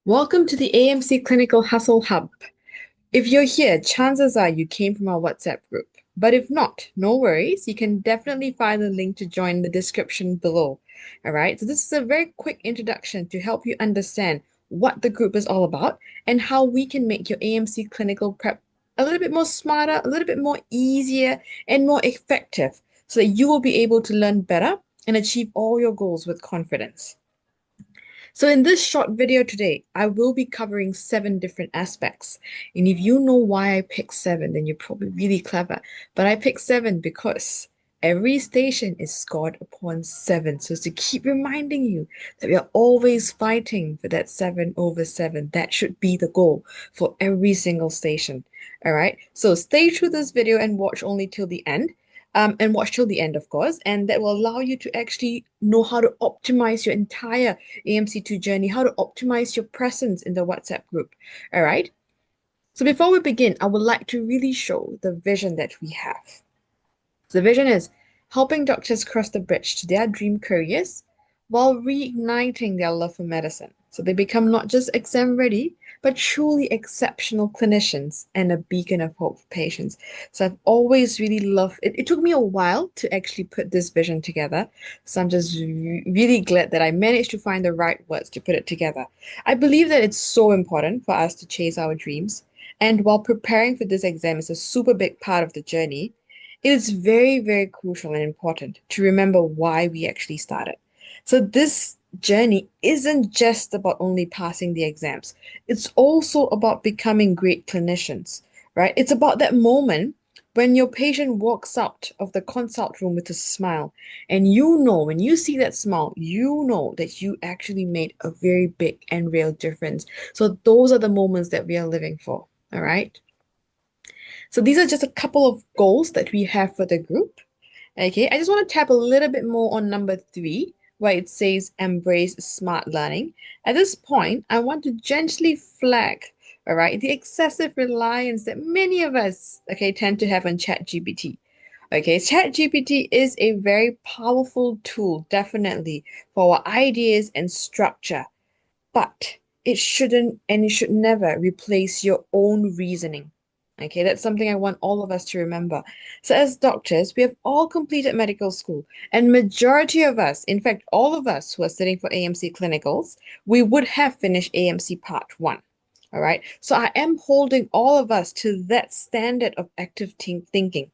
Welcome to the AMC Clinical Hustle Hub. If you're here, chances are you came from our WhatsApp group. But if not, no worries. You can definitely find the link to join the description below. All right. So this is a very quick introduction to help you understand what the group is all about and how we can make your AMC clinical prep a little bit more smarter, a little bit more easier, and more effective so that you will be able to learn better and achieve all your goals with confidence. So in this short video today, I will be covering 7 different aspects. And if you know why I picked 7, then you're probably really clever. But I picked 7 because every station is scored upon 7. So it's to keep reminding you that we are always fighting for that 7/7. That should be the goal for every single station. All right. So stay through this video and watch only till the end. And watch till the end, of course, and that will allow you to actually know how to optimize your entire AMC2 journey, how to optimize your presence in the WhatsApp group. All right. So before we begin, I would like to really show the vision that we have. So the vision is helping doctors cross the bridge to their dream careers while reigniting their love for medicine. So they become not just exam ready, but truly exceptional clinicians and a beacon of hope for patients. So I've always really loved it. It took me a while to actually put this vision together. So I'm just really glad that I managed to find the right words to put it together. I believe that it's so important for us to chase our dreams. And while preparing for this exam is a super big part of the journey, it is very, very crucial and important to remember why we actually started. So this journey isn't just about only passing the exams. It's also about becoming great clinicians, right? It's about that moment when your patient walks out of the consult room with a smile, and you know, when you see that smile, you know that you actually made a very big and real difference. So those are the moments that we are living for, all right? So these are just a couple of goals that we have for the group. Okay, I just want to tap a little bit more on number 3, where it says embrace smart learning. At this point, I want to gently flag, all right, the excessive reliance that many of us, okay, tend to have on ChatGPT. Okay, ChatGPT is a very powerful tool, definitely, for our ideas and structure, but it shouldn't and it should never replace your own reasoning. Okay, that's something I want all of us to remember. So as doctors, we have all completed medical school, and majority of us, in fact, all of us who are studying for AMC clinicals, we would have finished AMC Part 1. All right. So I am holding all of us to that standard of active thinking.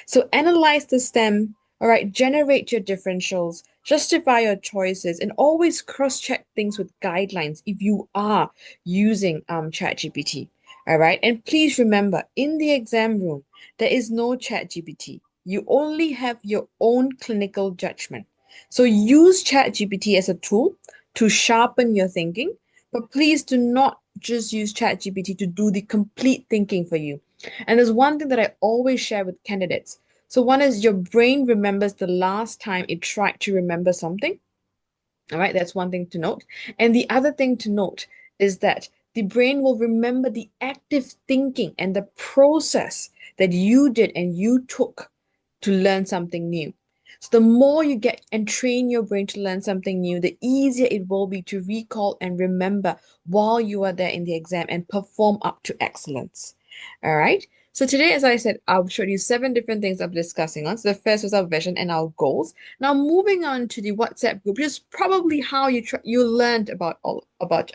So analyze the stem, all right, generate your differentials, justify your choices, and always cross-check things with guidelines if you are using ChatGPT. All right. And please remember, in the exam room, there is no ChatGPT. You only have your own clinical judgment. So use ChatGPT as a tool to sharpen your thinking, but please do not just use ChatGPT to do the complete thinking for you. And there's one thing that I always share with candidates. So one is your brain remembers the last time it tried to remember something. All right, that's one thing to note. And the other thing to note is that the brain will remember the active thinking and the process that you did and you took to learn something new. So the more you get and train your brain to learn something new, the easier it will be to recall and remember while you are there in the exam and perform up to excellence. All right. So today, as I said, I've showed you 7 different things I'm discussing on. So the first was our vision and our goals. Now, moving on to the WhatsApp group, which is probably how you learned about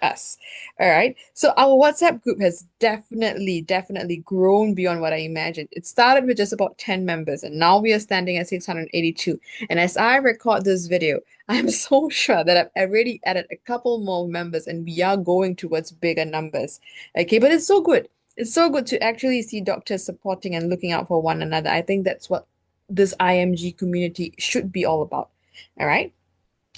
us. All right. So our WhatsApp group has definitely grown beyond what I imagined. It started with just about 10 members, and now we are standing at 682. And as I record this video, I'm so sure that I've already added a couple more members, and we are going towards bigger numbers. Okay, but it's so good. It's so good to actually see doctors supporting and looking out for one another. I think that's what this IMG community should be all about. All right.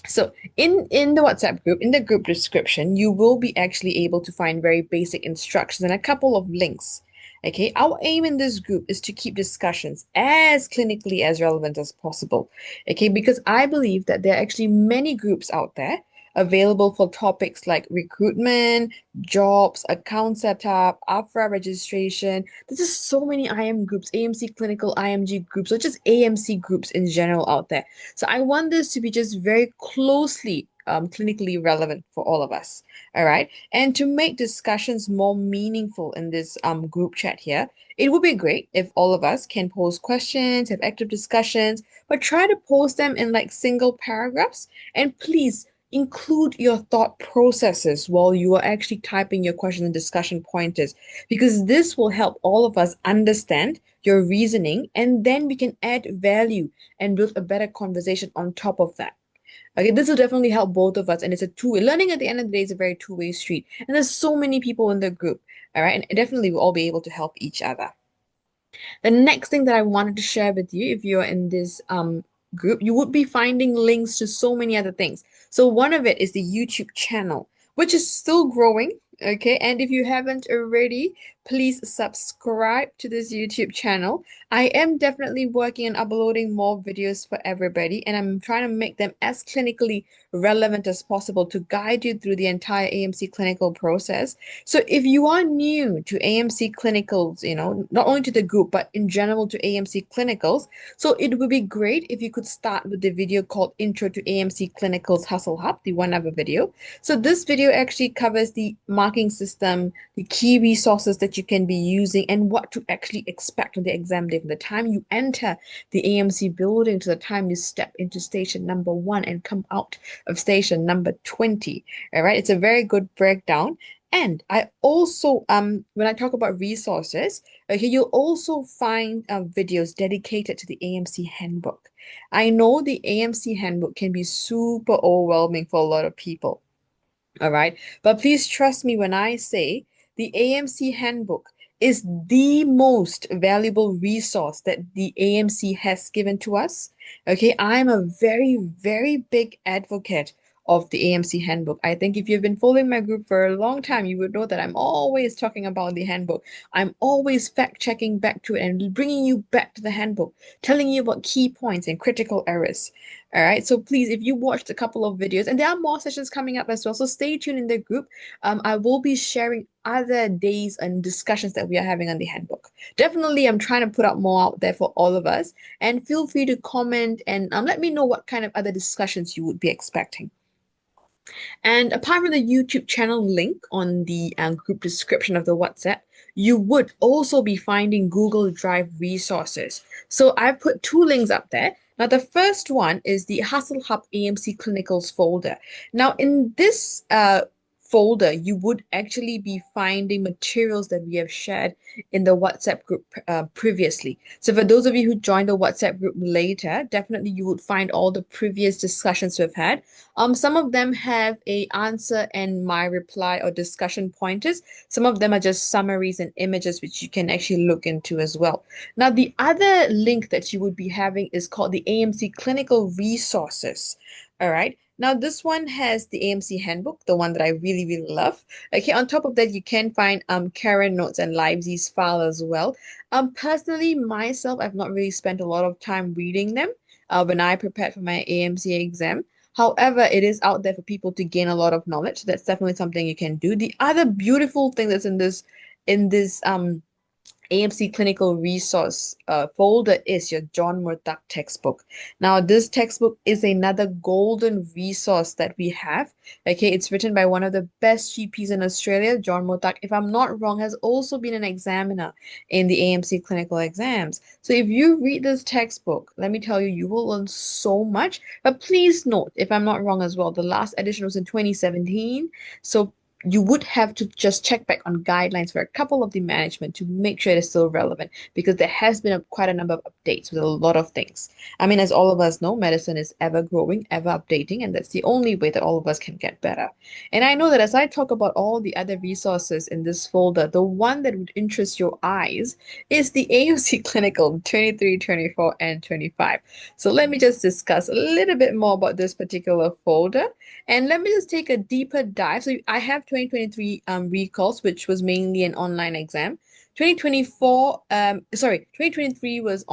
So in the WhatsApp group, in the group description, you will be actually able to find very basic instructions and a couple of links. Okay, our aim in this group is to keep discussions as clinically as relevant as possible. Okay, because I believe that there are actually many groups out there available for topics like recruitment, jobs, account setup, AFRA registration. There's just so many IM groups, AMC Clinical, IMG groups, or just AMC groups in general out there. So I want this to be just very closely clinically relevant for all of us. All right. And to make discussions more meaningful in this group chat here, it would be great if all of us can pose questions, have active discussions, but try to post them in like single paragraphs. And please include your thought processes while you are actually typing your questions and discussion pointers, because this will help all of us understand your reasoning, and then we can add value and build a better conversation on top of that. Okay, this will definitely help both of us, and it's a two-way. Learning at the end of the day is a very two-way street, and there's so many people in the group, all right, and definitely we'll all be able to help each other. The next thing that I wanted to share with you, if you're in this group, you would be finding links to so many other things. So one of it is the YouTube channel, which is still growing. Okay, and if you haven't already, please subscribe to this YouTube channel. I am definitely working on uploading more videos for everybody, and I'm trying to make them as clinically relevant as possible to guide you through the entire AMC clinical process. So if you are new to AMC Clinicals, not only to the group, but in general to AMC Clinicals, so it would be great if you could start with the video called Intro to AMC Clinicals Hustle Hub, the 1 hour video. So this video actually covers the marking system, the key resources that you can be using, and what to actually expect on the exam day from the time you enter the AMC building to the time you step into station number 1 and come out of station number 20. All right, it's a very good breakdown. And I also, when I talk about resources, okay, you'll also find videos dedicated to the AMC Handbook. I know the AMC Handbook can be super overwhelming for a lot of people. All right. But please trust me when I say the AMC Handbook is the most valuable resource that the AMC has given to us. Okay. I'm a very, very big advocate of the AMC Handbook. I think if you've been following my group for a long time, you would know that I'm always talking about the handbook. I'm always fact checking back to it and bringing you back to the handbook, telling you about key points and critical errors. All right. So please, if you watched a couple of videos, and there are more sessions coming up as well, so stay tuned in the group. I will be sharing other days and discussions that we are having on the handbook. Definitely, I'm trying to put out more out there for all of us. And feel free to comment and let me know what kind of other discussions you would be expecting. And apart from the YouTube channel link on the group description of the WhatsApp, you would also be finding Google Drive resources. So I've put 2 links up there. Now, the first one is the Hustle Hub AMC Clinicals folder. Now, in this folder, you would actually be finding materials that we have shared in the WhatsApp group previously. So for those of you who joined the WhatsApp group later, definitely you would find all the previous discussions we've had. Some of them have a answer and my reply or discussion pointers. Some of them are just summaries and images, which you can actually look into as well. Now, the other link that you would be having is called the AMC Clinical Resources. All right. Now, this one has the AMC Handbook, the one that I really, really love. Okay, on top of that, you can find Karen notes and Livesy's file as well. Personally, myself, I've not really spent a lot of time reading them when I prepared for my AMC exam. However, it is out there for people to gain a lot of knowledge. That's definitely something you can do. The other beautiful thing that's in this AMC Clinical Resource folder is your John Murdoch textbook. Now, this textbook is another golden resource that we have. Okay, it's written by one of the best GPs in Australia, John Murdoch. If I'm not wrong, has also been an examiner in the AMC clinical exams. So if you read this textbook, let me tell you, you will learn so much. But please note, if I'm not wrong as well, the last edition was in 2017. So you would have to just check back on guidelines for a couple of the management to make sure it is still relevant, because there has been quite a number of updates with a lot of things. I mean, as all of us know, medicine is ever growing, ever updating, and that's the only way that all of us can get better. And I know that as I talk about all the other resources in this folder, the one that would interest your eyes is the AMC Clinical 23, 24, and 25. So let me just discuss a little bit more about this particular folder. And let me just take a deeper dive. So I have 2023 recalls, which was mainly an online exam. 2023 was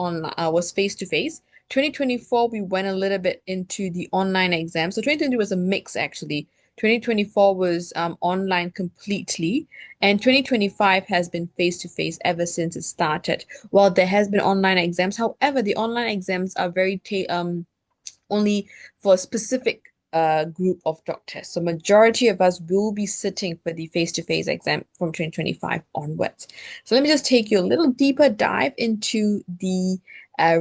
face to face. 2024 we went a little bit into the online exam. So 2023 was a mix actually. 2024 was online completely, and 2025 has been face to face ever since it started. While there has been online exams, however, the online exams are very only for specific group of doctors. So majority of us will be sitting for the face-to-face exam from 2025 onwards. So let me just take you a little deeper dive into the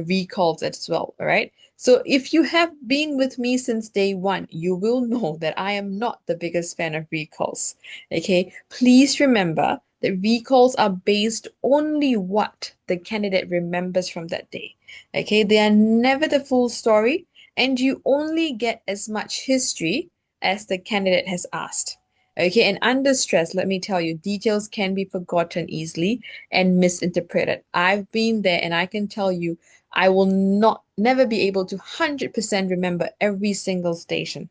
recalls as well. All right. So if you have been with me since day one, you will know that I am not the biggest fan of recalls. Okay. Please remember that recalls are based only what the candidate remembers from that day. Okay. They are never the full story, and you only get as much history as the candidate has asked. Okay, and under stress, let me tell you, details can be forgotten easily and misinterpreted. I've been there, and I can tell you, I will never be able to 100% remember every single station.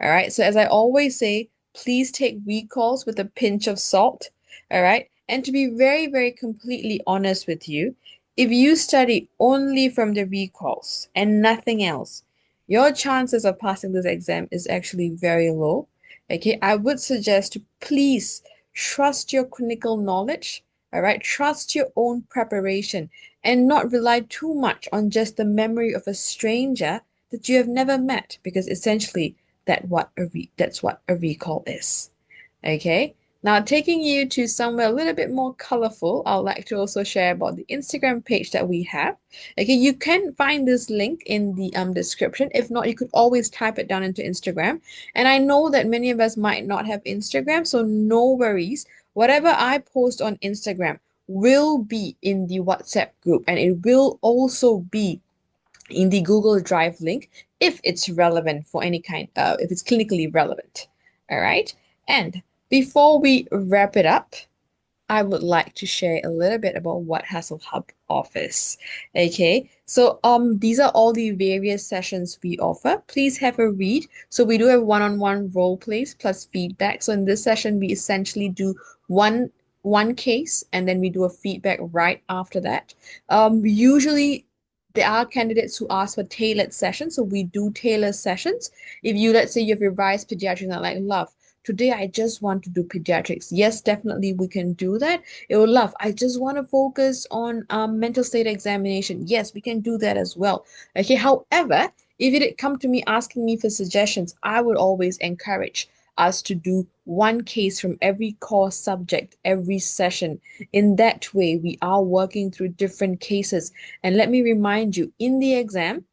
All right, so as I always say, please take recalls with a pinch of salt. All right, and to be very, very completely honest with you, if you study only from the recalls and nothing else, your chances of passing this exam is actually very low. Okay, I would suggest to please trust your clinical knowledge, all right? Trust your own preparation and not rely too much on just the memory of a stranger that you have never met, because essentially that's what a recall is. Okay. Now, taking you to somewhere a little bit more colorful, I'd like to also share about the Instagram page that we have. Okay, you can find this link in the description. If not, you could always type it down into Instagram. And I know that many of us might not have Instagram, so no worries. Whatever I post on Instagram will be in the WhatsApp group, and it will also be in the Google Drive link if it's relevant for any kind, if it's clinically relevant. All right. And before we wrap it up, I would like to share a little bit about what Hustle Hub offers. Okay, so these are all the various sessions we offer. Please have a read. So we do have one-on-one role plays plus feedback. So in this session, we essentially do one case and then we do a feedback right after that. Usually there are candidates who ask for tailored sessions, so we do tailor sessions. If you, let's say, you have revised pediatrics and like, love, today I just want to do pediatrics. Yes, definitely we can do that. It will love. I just want to focus on mental state examination. Yes, we can do that as well. Okay. However, if it come to me asking me for suggestions, I would always encourage us to do one case from every core subject every session. In that way, we are working through different cases. And let me remind you, in the exam,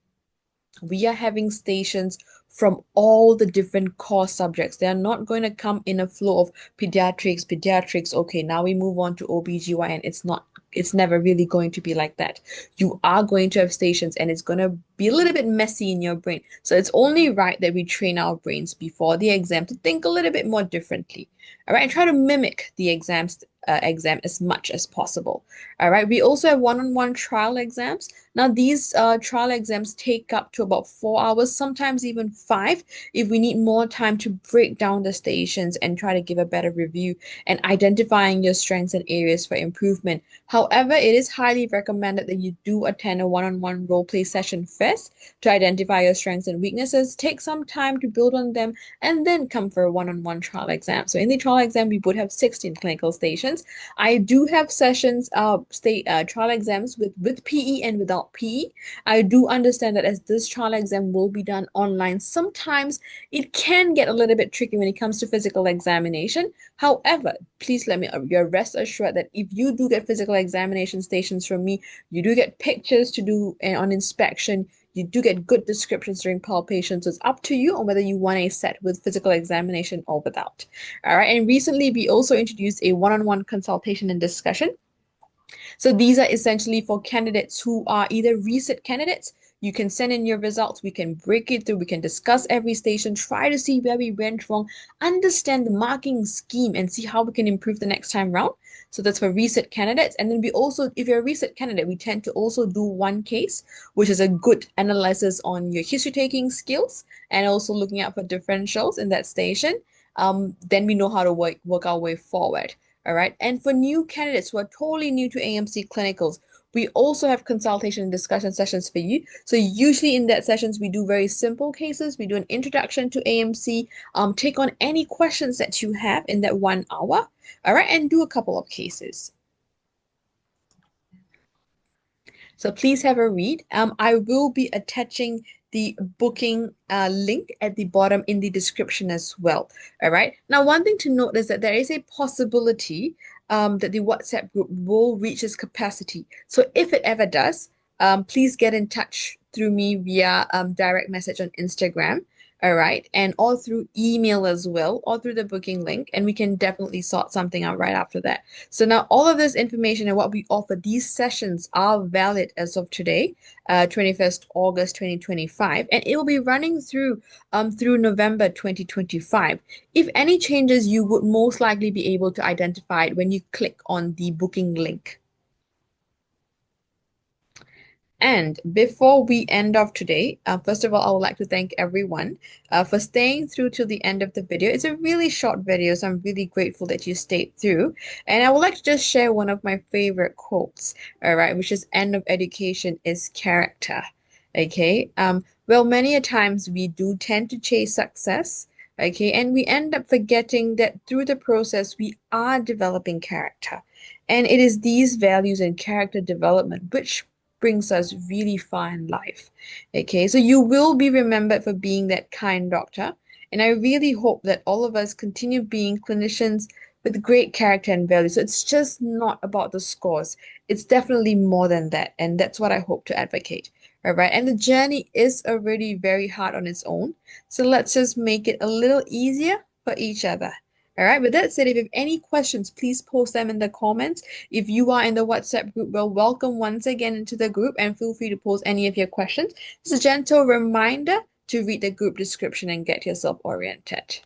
we are having stations from all the different core subjects. They are not going to come in a flow of pediatrics. Okay, now we move on to OBGYN. It's never really going to be like that. You are going to have stations and it's going to be a little bit messy in your brain. So it's only right that we train our brains before the exam to think a little bit more differently. All right, and try to mimic the exam as much as possible. All right, we also have one-on-one trial exams. Now, these trial exams take up to about 4 hours, sometimes even 5, if we need more time to break down the stations and try to give a better review and identifying your strengths and areas for improvement. However, it is highly recommended that you do attend a one-on-one role play session first to identify your strengths and weaknesses, take some time to build on them, and then come for a one-on-one trial exam. So in the trial exam, we would have 16 clinical stations. I do have sessions, trial exams with PE and without PE. I do understand that as this trial exam will be done online, sometimes it can get a little bit tricky when it comes to physical examination. However, please you're rest assured that if you do get physical examination stations from me, you do get pictures to do on inspection. You do get good descriptions during palpation. So it's up to you on whether you want a set with physical examination or without. All right. And recently, we also introduced a one-on-one consultation and discussion. So these are essentially for candidates who are either reset candidates. You can send in your results. We can break it through. We can discuss every station, try to see where we went wrong, understand the marking scheme, and see how we can improve the next time round. So that's for reset candidates. And then we also, if you're a reset candidate, we tend to also do one case, which is a good analysis on your history taking skills and also looking out for differentials in that station. Then we know how to work our way forward. All right. And for new candidates who are totally new to AMC Clinicals, we also have consultation and discussion sessions for you. So usually in that sessions, we do very simple cases. We do an introduction to AMC, take on any questions that you have in that 1 hour. All right. And do a couple of cases. So please have a read. I will be attaching the booking link at the bottom in the description as well. All right. Now, one thing to note is that there is a possibility that the WhatsApp group will reach its capacity. So if it ever does, please get in touch through me via direct message on Instagram. All right. And all through email as well, or through the booking link. And we can definitely sort something out right after that. So now all of this information and what we offer, these sessions are valid as of today, 21st August 2025. And it will be running through November 2025. If any changes, you would most likely be able to identify it when you click on the booking link. And before we end off today, first of all, I would like to thank everyone for staying through to the end of the video. It's a really short video, so I'm really grateful that you stayed through. And I would like to just share one of my favorite quotes, all right, which is end of education is character. Okay. Well, many a times we do tend to chase success, okay, and we end up forgetting that through the process we are developing character. And it is these values and character development which brings us really far in life. Okay, so you will be remembered for being that kind doctor. And I really hope that all of us continue being clinicians with great character and values. So it's just not about the scores. It's definitely more than that. And that's what I hope to advocate. All right. And the journey is already very hard on its own. So let's just make it a little easier for each other. All right. With that said, if you have any questions, please post them in the comments. If you are in the WhatsApp group, well, welcome once again into the group and feel free to post any of your questions. Just a gentle reminder to read the group description and get yourself oriented.